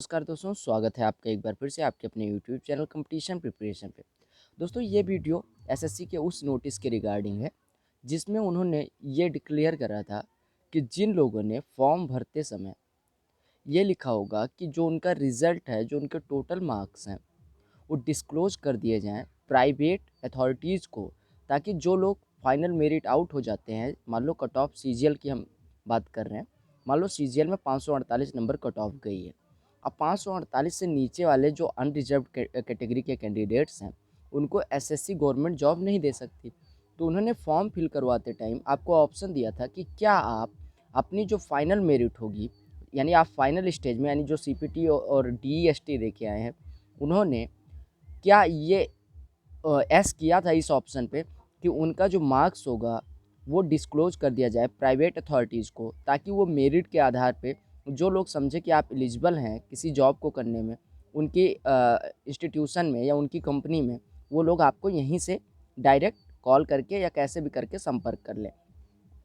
नमस्कार दोस्तों, स्वागत है आपका एक बार फिर से आपके अपने यूट्यूब चैनल कंपटीशन प्रिपरेशन पे। दोस्तों, ये वीडियो एसएससी के उस नोटिस के रिगार्डिंग है जिसमें उन्होंने ये डिक्लेयर करा था कि जिन लोगों ने फॉर्म भरते समय ये लिखा होगा कि जो उनका रिज़ल्ट है, जो उनके टोटल मार्क्स हैं, वो डिस्क्लोज कर दिए जाएँ प्राइवेट अथॉरिटीज़ को, ताकि जो लोग फाइनल मेरिट आउट हो जाते हैं, मान लो कट ऑफ सीजीएल की हम बात कर रहे हैं, मान लो सीजीएल में 548 नंबर कट ऑफ गई है। अब 548 से नीचे वाले जो अनरिजर्व्ड कैटेगरी के कैंडिडेट्स हैं, उनको एसएससी गवर्नमेंट जॉब नहीं दे सकती। तो उन्होंने फॉर्म फिल करवाते टाइम आपको ऑप्शन दिया था कि क्या आप अपनी जो फाइनल मेरिट होगी, यानी आप फाइनल स्टेज में, यानी जो सीपीटी और डीईएसटी दे के आए हैं, उन्होंने क्या ये एस किया था इस ऑप्शन पे कि उनका जो मार्क्स होगा वो डिस्क्लोज कर दिया जाए प्राइवेट अथॉरिटीज़ को, ताकि वो मेरिट के आधार पे जो लोग समझे कि आप एलिजिबल हैं किसी जॉब को करने में, उनकी इंस्टीट्यूशन में या उनकी कंपनी में, वो लोग आपको यहीं से डायरेक्ट कॉल करके या कैसे भी करके संपर्क कर लें।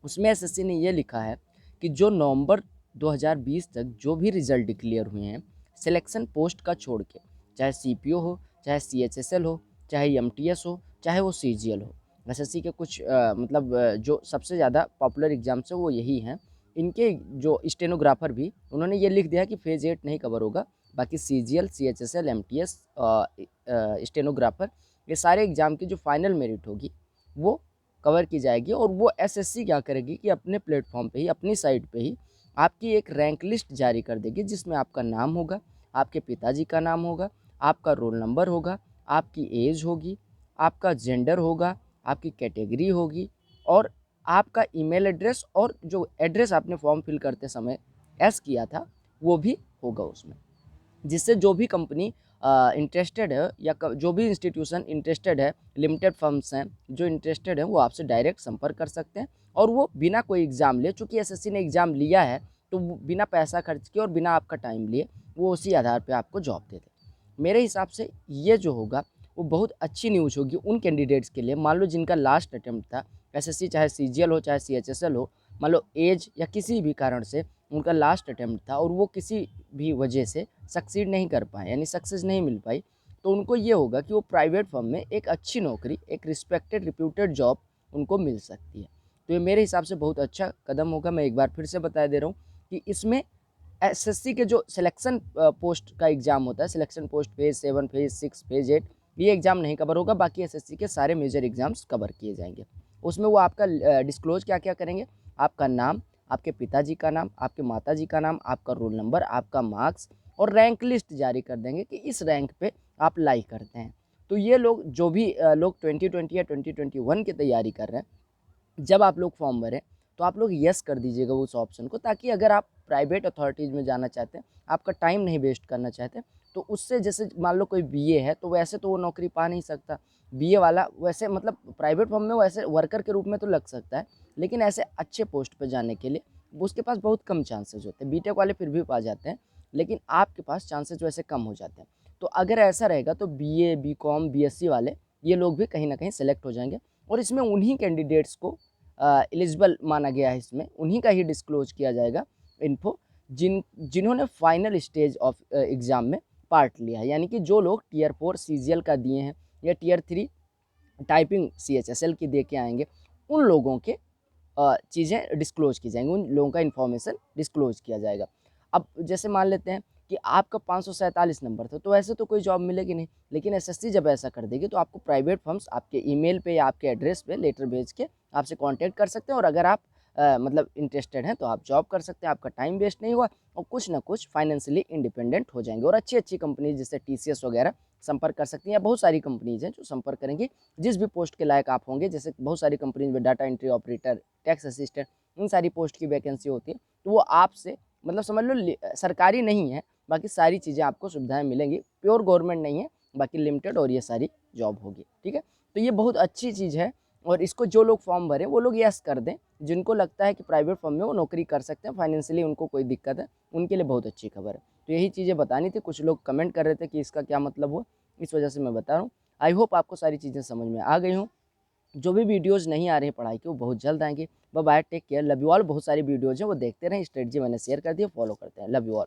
उसमें एसएससी ने ये लिखा है कि जो नवंबर 2020 तक जो भी रिज़ल्ट डिक्लेयर हुए हैं सिलेक्शन पोस्ट का छोड़ के, चाहे सीपीओ हो, चाहे सीएचएसएल हो, चाहे एमटीएस हो, चाहे वो सीजीएल हो, एसएससी के कुछ जो सबसे ज़्यादा पॉपुलर एग्जाम्स है वो यही हैं। इनके जो स्टेनोग्राफर भी उन्होंने ये लिख दिया कि फेज़ 8 नहीं कवर होगा, बाकी सीजीएल, सीएचएसएल, एमटीएस, स्टेनोग्राफर, ये सारे एग्ज़ाम की जो फाइनल मेरिट होगी वो कवर की जाएगी। और वो एसएससी क्या करेगी कि अपने प्लेटफॉर्म पे ही, अपनी साइट पे ही आपकी एक रैंक लिस्ट जारी कर देगी, जिसमें आपका नाम होगा, आपके पिताजी का नाम होगा, आपका रोल नंबर होगा, आपकी एज होगी, आपका जेंडर होगा, आपकी कैटेगरी होगी, और आपका ईमेल एड्रेस, और जो एड्रेस आपने फॉर्म फिल करते समय एस किया था वो भी होगा उसमें। जिससे जो भी कंपनी इंटरेस्टेड है या जो भी इंस्टीट्यूशन इंटरेस्टेड है, लिमिटेड फर्म्स हैं जो इंटरेस्टेड हैं, वो आपसे डायरेक्ट संपर्क कर सकते हैं, और वो बिना कोई एग्ज़ाम लिए, चूँकि एसएससी ने एग्ज़ाम लिया है तो वो बिना पैसा खर्च किए और बिना आपका टाइम लिए वो उसी आधार पे आपको जॉब दे दें। मेरे हिसाब से ये जो होगा वो बहुत अच्छी न्यूज़ होगी उन कैंडिडेट्स के लिए, मान लो जिनका लास्ट अटेम्प्ट था एसएससी, चाहे सीजीएल हो चाहे सीएचएसएल हो, मान लो एज या किसी भी कारण से उनका लास्ट अटेम्प्ट था और वो किसी भी वजह से सक्सीड नहीं कर पाए, यानी सक्सेस नहीं मिल पाई, तो उनको ये होगा कि वो प्राइवेट फर्म में एक अच्छी नौकरी, एक रिस्पेक्टेड रिप्यूटेड जॉब उनको मिल सकती है। तो ये मेरे हिसाब से बहुत अच्छा कदम होगा। मैं एक बार फिर से बता दे रहा हूँ कि इसमें एसएससी के जो सिलेक्शन पोस्ट का एग्ज़ाम होता है, selection post phase 7, phase 6, phase 8, ये एग्ज़ाम नहीं कवर होगा, बाकी एसएससी के सारे मेजर एग्ज़ाम्स कवर किए जाएंगे। उसमें वो आपका डिस्क्लोज क्या क्या करेंगे, आपका नाम, आपके पिताजी का नाम, आपके माताजी का नाम, आपका रोल नंबर, आपका मार्क्स, और रैंक लिस्ट जारी कर देंगे कि इस रैंक पे आप लाई करते हैं। तो ये लोग जो भी लोग 2020 या 2021 की तैयारी कर रहे हैं, जब आप लोग फॉर्म भरें तो आप लोग यस कर दीजिएगा उस ऑप्शन को, ताकि अगर आप प्राइवेट अथॉरिटीज़ में जाना चाहते हैं, आपका टाइम नहीं वेस्ट करना चाहते, तो उससे जैसे मान लो कोई बीए है तो वैसे तो वो नौकरी पा नहीं सकता, बीए वाला वैसे मतलब प्राइवेट फर्म में वैसे वर्कर के रूप में तो लग सकता है, लेकिन ऐसे अच्छे पोस्ट पे जाने के लिए उसके पास बहुत कम चांसेस होते हैं। बीटेक वाले फिर भी पा जाते हैं, लेकिन आपके पास चांसेस वैसे कम हो जाते हैं। तो अगर ऐसा रहेगा तो बीए, बीकॉम, बीएससी वाले ये लोग भी कहीं ना कहीं सेलेक्ट हो जाएंगे, और इसमें उन्हीं कैंडिडेट्स को एलिजिबल माना गया है, इसमें उन्हीं का ही डिस्क्लोज किया जाएगा इन्फो जिन्होंने फाइनल स्टेज ऑफ एग्ज़ाम में पार्ट लिया है, यानी कि जो लोग टीयर 4 सीजीएल का दिए हैं या टीयर 3 टाइपिंग सीएचएसएल की दे के आएंगे, उन लोगों के चीज़ें डिस्क्लोज की जाएंगी, उन लोगों का इन्फॉर्मेशन डिस्क्लोज किया जाएगा। अब जैसे मान लेते हैं कि आपका 547 नंबर था, तो ऐसे तो कोई जॉब मिलेगी नहीं, लेकिन एसएससी जब ऐसा कर देगी तो आपको प्राइवेट फर्म्स आपके ईमेल पे या आपके एड्रेस पे लेटर भेज के आपसे कांटेक्ट कर सकते हैं, और अगर आप मतलब इंटरेस्टेड हैं तो आप जॉब कर सकते हैं, आपका टाइम वेस्ट नहीं हुआ, और कुछ ना कुछ फाइनेंशियली इंडिपेंडेंट हो जाएंगे, और अच्छी अच्छी कंपनीज जैसे टीसीएस वगैरह संपर्क कर सकती हैं, या बहुत सारी कंपनीज हैं जो संपर्क करेंगी जिस भी पोस्ट के लायक आप होंगे। जैसे बहुत सारी कंपनीज में data entry operator, tax assistant, इन सारी पोस्ट की वैकेंसी होती है, तो वो आपसे मतलब समझ लो सरकारी नहीं है, बाकी सारी चीज़ें आपको सुविधाएं मिलेंगी, प्योर गवर्नमेंट नहीं है, बाकी लिमिटेड और ये सारी जॉब होगी। ठीक है, तो ये बहुत अच्छी चीज़ है, और इसको जो लोग फॉर्म भरें वो लोग यस कर दें, जिनको लगता है कि प्राइवेट फर्म में वो नौकरी कर सकते हैं, फाइनेंशियली उनको कोई दिक्कत है, उनके लिए बहुत अच्छी खबर है। तो यही चीज़ें बतानी थी, कुछ लोग कमेंट कर रहे थे कि इसका क्या मतलब हुआ, इस वजह से मैं बता रहा हूँ। आई होप आपको सारी चीज़ें समझ में आ गई हूँ। जो भी वीडियोज़ नहीं आ रही हैं पढ़ाई की वो बहुत जल्द आएंगे। Bye bye, take care, love you all. बहुत सारी वीडियोज़ हैं वो देखते रहें, स्ट्रेटजी मैंने शेयर कर दी है, फॉलो करते हैं। Love you all.